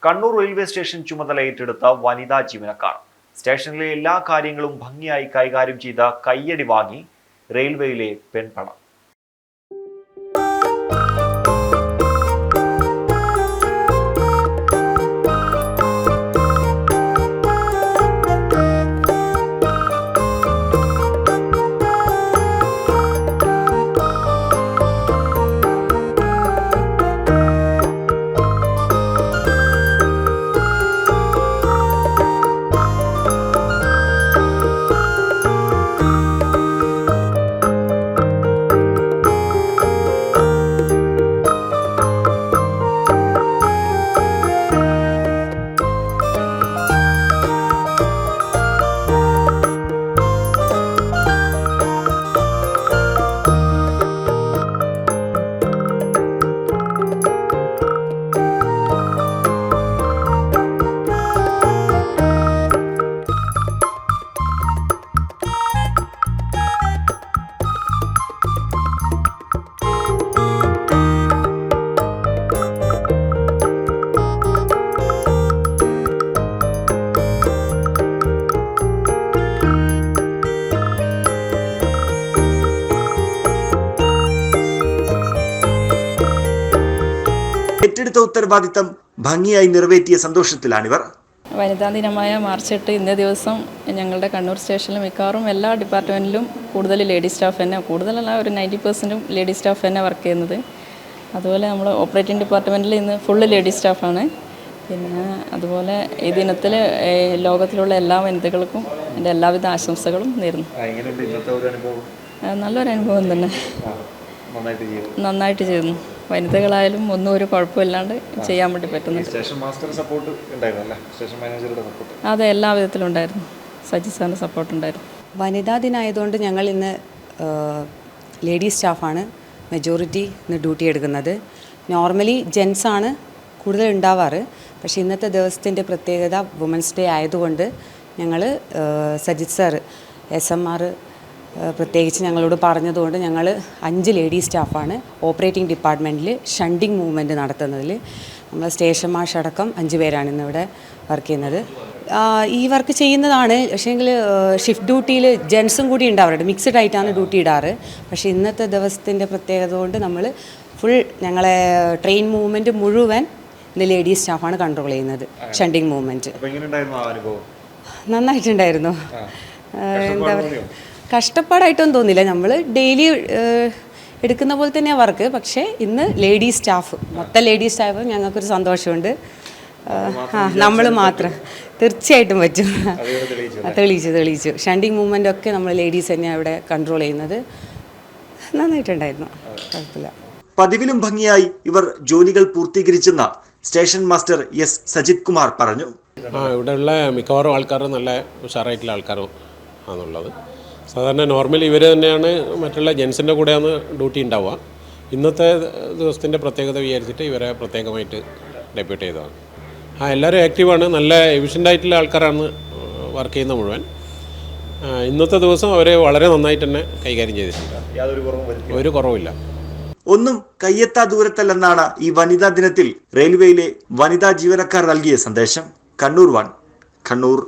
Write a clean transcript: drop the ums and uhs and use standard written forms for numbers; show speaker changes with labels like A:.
A: Kannur railway station ചുമതല ഏറ്റെടുത്ത വനിതാ ജീവനക്കാർ സ്റ്റേഷനിലെ എല്ലാ കാര്യങ്ങളും ഭംഗിയായി കൈകാര്യം ചെയ്ത കയ്യടി വാങ്ങി റെയിൽവേയിലെ പെൺപട.
B: ഏറ്റെടുത്ത ഉത്തരവാദിത്തം ഭംഗിയായി നിറവേറ്റിയ സന്തോഷത്തിലാണിവർ.
C: വനിതാ ദിനമായ മാർച്ച് 8 ഇന്നേ ദിവസം ഞങ്ങളുടെ കണ്ണൂർ സ്റ്റേഷനിൽ മിക്കവാറും എല്ലാ ഡിപ്പാർട്ട്മെൻറ്റിലും കൂടുതൽ ലേഡി സ്റ്റാഫ് തന്നെ, കൂടുതലല്ല ഒരു 90% ലേഡി സ്റ്റാഫ് തന്നെ വർക്ക് ചെയ്യുന്നത്. അതുപോലെ നമ്മൾ ഓപ്പറേറ്റിംഗ് ഡിപ്പാർട്ട്മെൻറ്റിൽ ഇന്ന് ഫുള്ള് ലേഡി സ്റ്റാഫാണ്. പിന്നെ അതുപോലെ ഈ ദിനത്തിൽ ലോകത്തിലുള്ള എല്ലാ വനിതകൾക്കും എൻ്റെ എല്ലാവിധ ആശംസകളും നേരുന്നു. നല്ലൊരു അനുഭവം തന്നെ, നന്നായിട്ട് ചെയ്യുന്നു. വനിതകളായാലും ഒന്നും ഒരു കുഴപ്പമില്ലാണ്ട് ചെയ്യാൻ വേണ്ടി പറ്റുന്നുണ്ട്. അതെ, എല്ലാ വിധത്തിലും ഉണ്ടായിരുന്നു. സജിത് സാറിൻ്റെ സപ്പോർട്ട് ഉണ്ടായിരുന്നു.
D: വനിതാ ദിനമായതുകൊണ്ട് ഞങ്ങൾ ഇന്ന് ലേഡി സ്റ്റാഫാണ് മെജോറിറ്റി ഇന്ന് ഡ്യൂട്ടി എടുക്കുന്നത്. നോർമലി ജെൻസാണ് കൂടുതൽ ഉണ്ടാവാറ്, പക്ഷേ ഇന്നത്തെ ദിവസത്തിൻ്റെ പ്രത്യേകത വുമൻസ് ഡേ ആയതുകൊണ്ട് ഞങ്ങൾ സജിത് സാർ SMR പ്രത്യേകിച്ച് ഞങ്ങളോട് പറഞ്ഞതുകൊണ്ട് ഞങ്ങൾ 5 ലേഡി സ്റ്റാഫാണ് ഓപ്പറേറ്റിംഗ് ഡിപ്പാർട്ട്മെൻറ്റിൽ ഷണ്ടിങ് മൂവ്മെൻറ്റ് നടത്തുന്നതിൽ. നമ്മൾ സ്റ്റേഷൻ മാഷ് അടക്കം 5 പേരാണ് ഇന്നിവിടെ വർക്ക് ചെയ്യുന്നത്. ഈ വർക്ക് ചെയ്യുന്നതാണ്, പക്ഷേങ്കിൽ ഷിഫ്റ്റ് ഡ്യൂട്ടിയിൽ ജെൻസും കൂടി ഉണ്ടാവാറുണ്ട്. മിക്സ്ഡ് ആയിട്ടാണ് ഡ്യൂട്ടി ഇടാറ്. പക്ഷേ ഇന്നത്തെ ദിവസത്തിൻ്റെ പ്രത്യേകത കൊണ്ട് നമ്മൾ ഫുൾ ഞങ്ങളെ ട്രെയിൻ മൂവ്മെൻറ്റ് മുഴുവൻ ഇന്ന് ലേഡി സ്റ്റാഫാണ് കൺട്രോൾ ചെയ്യുന്നത്. ഷണ്ടിങ് മൂവ്മെൻറ്റ് നന്നായിട്ടുണ്ടായിരുന്നു. എന്താ പറയുക, കഷ്ടപ്പാടായിട്ടൊന്നും തോന്നില്ല. നമ്മൾ ഡെയിലി എടുക്കുന്ന പോലെ തന്നെയാണ് വർക്ക്. പക്ഷേ ഇന്ന് ലേഡി സ്റ്റാഫ്, മൊത്തം ലേഡി സ്റ്റാഫ് ഞങ്ങൾക്കൊരു സന്തോഷമുണ്ട്. നമ്മൾ മാത്രം തീർച്ചയായിട്ടും പറ്റും. തെളിയിച്ചു. ഷണ്ടിങ് മൂവ്മെൻ്റ് ഒക്കെ നമ്മൾ ലേഡീസ് തന്നെയാണ് ഇവിടെ കൺട്രോൾ ചെയ്യുന്നത്. നന്നായിട്ടുണ്ടായിരുന്നു, കുഴപ്പമില്ല.
B: പതിവിലും ഭംഗിയായി ഇവർ ജോലികൾ പൂർത്തീകരിച്ചെന്ന് station master S. Sajith Kumar പറഞ്ഞു.
E: ഇവിടെയുള്ള മിക്കവാറും ആൾക്കാർ നല്ല ഉഷാറായിട്ടുള്ള ആൾക്കാരും ആണുള്ളത്. സാധാരണ നോർമലി ഇവർ തന്നെയാണ് മറ്റുള്ള ജെൻസിൻ്റെ കൂടെയാണ് ഡ്യൂട്ടി ഉണ്ടാവുക. ഇന്നത്തെ ദിവസത്തിൻ്റെ പ്രത്യേകത വിചാരിച്ചിട്ട് ഇവരെ പ്രത്യേകമായിട്ട് ഡെപ്യൂട്ട് ചെയ്തതാണ്. എല്ലാവരും ആക്റ്റീവാണ്, നല്ല എഫിഷ്യൻ്റായിട്ടുള്ള ആൾക്കാരാണ് വർക്ക് ചെയ്യുന്ന മുഴുവൻ. ഇന്നത്തെ ദിവസം അവർ വളരെ നന്നായിട്ട് തന്നെ കൈകാര്യം ചെയ്തിട്ടുണ്ട്, ഒരു കുറവില്ല.
B: ഒന്നും കയ്യെത്താ ദൂരത്തല്ലെന്നാണ് ഈ വനിതാ ദിനത്തിൽ റെയിൽവേയിലെ വനിതാ ജീവനക്കാർ നൽകിയ സന്ദേശം. കണ്ണൂർ 1, കണ്ണൂർ.